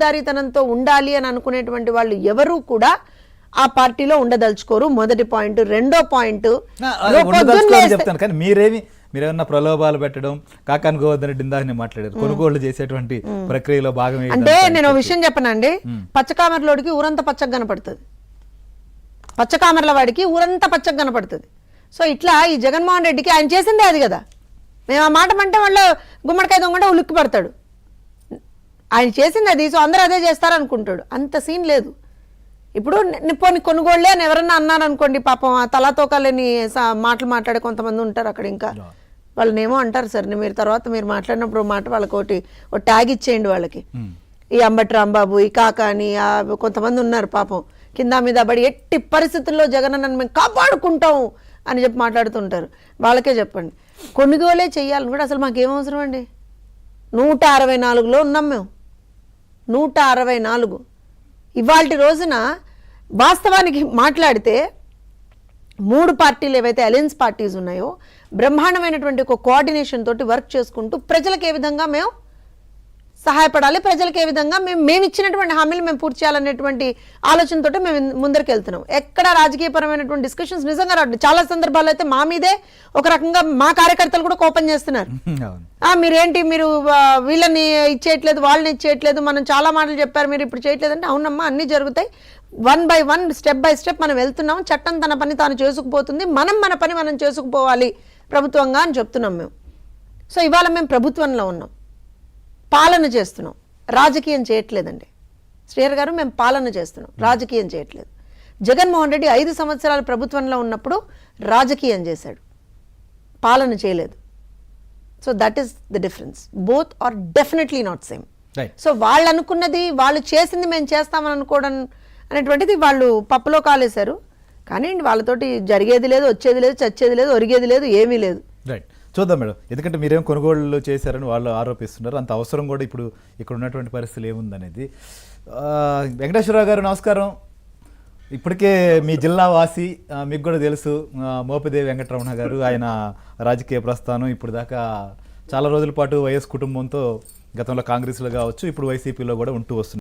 దారితనంతో ఉండాలి అని అనుకునేటువంటి వాళ్ళు ఎవరు కూడా ఆ పార్టీలో ఉండదలుచుకోరు. మొదటి పాయింట్. రెండో పాయింట్, చెప్తాను కానీ మీరేమన్నా ప్రలోభాలు పెట్టడం, కాకాని గోవర్ధన్ రెడ్డి ఇందాక మాట్లాడారు, కొనుగోళ్లు చేసేటువంటి ప్రక్రియలో భాగమే. అంటే నేను ఒక విషయం చెప్పనండి, పచ్చకామెరలోడికి ఊరంతా పచ్చగా కనపడుతుంది, పచ్చకామెరల వాడికి ఊరంతా పచ్చగా కనపడుతుంది. సో ఇట్లా ఈ జగన్మోహన్ రెడ్డికి ఆయన చేసిందే అది కదా. మేము ఆ మాట అంటే వాళ్ళ గుమ్మడికాయ దొంగ ఉలిక్కి పడతాడు. ఆయన చేసింది అది, సో అందరూ అదే చేస్తారనుకుంటాడు. అంత సీన్ లేదు. ఇప్పుడు పోనీ కొనుగోళ్లే అని ఎవరన్నా అన్నారు అనుకోండి, పాపం ఆ తలాతోకాలేని మాటలు మాట్లాడే కొంతమంది ఉంటారు అక్కడ. ఇంకా వాళ్ళనేమో అంటారు సార్, మీరు తర్వాత మీరు మాట్లాడినప్పుడు మాట వాళ్ళకి ఒక ట్యాగ్ ఇచ్చేయండి వాళ్ళకి. ఈ అంబటి రాంబాబు, ఈ కాకాని, కొంతమంది ఉన్నారు పాపం కింద మీద పడి ఎట్టి పరిస్థితుల్లో జగన్ అన్నని మేము కాపాడుకుంటాం అని చెప్పి మాట్లాడుతుంటారు. వాళ్ళకే చెప్పండి, కొనుగోలే చెయ్యాలని కూడా అసలు మాకేం అవసరం అండి. 164లో ఉన్నాం మేము, 164. ఇవాళ రోజున వాస్తవానికి మాట్లాడితే 3 పార్టీలు ఏవైతే అలయన్స్ పార్టీస్ ఉన్నాయో బ్రహ్మాండమైనటువంటి ఒక కోఆర్డినేషన్ తోటి వర్క్ చేసుకుంటూ ప్రజలకు ఏ విధంగా మేము సహాయపడాలి, ప్రజలకు ఏ విధంగా మేము ఇచ్చినటువంటి హామీలు మేము పూర్తి చేయాలనేటువంటి ఆలోచనతోటి మేము ముందరికి వెళ్తున్నాం. ఎక్కడ రాజకీయపరమైనటువంటి డిస్కషన్స్ నిజంగా రావట్లేదు. చాలా సందర్భాల్లో అయితే మా మీదే ఒక రకంగా మా కార్యకర్తలు కూడా కోపం చేస్తున్నారు. మీరేంటి, మీరు వీళ్ళని ఇచ్చేయట్లేదు, వాళ్ళని ఇచ్చేయట్లేదు, మనం చాలా మాటలు చెప్పారు, మీరు ఇప్పుడు చేయట్లేదు అంటే, అవునమ్మా అన్నీ జరుగుతాయి, 1 by 1 స్టెప్ బై స్టెప్ మనం వెళ్తున్నాం. చట్టం తన పని తాను చేసుకుపోతుంది, మనం మన పని మనం చేసుకుపోవాలి ప్రభుత్వంగా అని చెప్తున్నాం మేము. సో ఇవాళ మేము ప్రభుత్వంలో ఉన్నాం, పాలన చేస్తున్నాం, రాజకీయం చేయట్లేదండి. శ్రీహరి గారు, మేము పాలన చేస్తున్నాం, రాజకీయం చేయట్లేదు. జగన్మోహన్ రెడ్డి 5 సంవత్సరాలు ప్రభుత్వంలో ఉన్నప్పుడు రాజకీయం చేశాడు, పాలన చేయలేదు. So that is the difference. Both are definitely not same. So వాళ్ళు అనుకున్నది, వాళ్ళు చేసింది మేము చేస్తామని అనుకోవడం అనేటువంటిది వాళ్ళు పప్పులో కాలేశారు. కానీ వాళ్ళతోటి జరిగేది లేదు, వచ్చేది లేదు, చచ్చేది లేదు, ఒరిగేది లేదు, ఏమీ లేదు. రైట్, చూద్దాం మేడం. ఎందుకంటే మీరేం కొనుగోళ్లు చేశారని వాళ్ళు ఆరోపిస్తున్నారు. అంత అవసరం కూడా ఇప్పుడు ఇక్కడ ఉన్నటువంటి పరిస్థితులు ఏముందనేది. వెంకటేశ్వరరావు గారు నమస్కారం. ఇప్పటికే మీ జిల్లా వాసి, మీకు కూడా తెలుసు మోపిదేవి వెంకటరమణ గారు, ఆయన రాజకీయ ప్రస్థానం ఇప్పుడు దాకా చాలా రోజుల పాటు వైఎస్ కుటుంబంతో గతంలో కాంగ్రెస్లో కావచ్చు, ఇప్పుడు వైసీపీలో కూడా ఉంటూ వస్తున్నారు.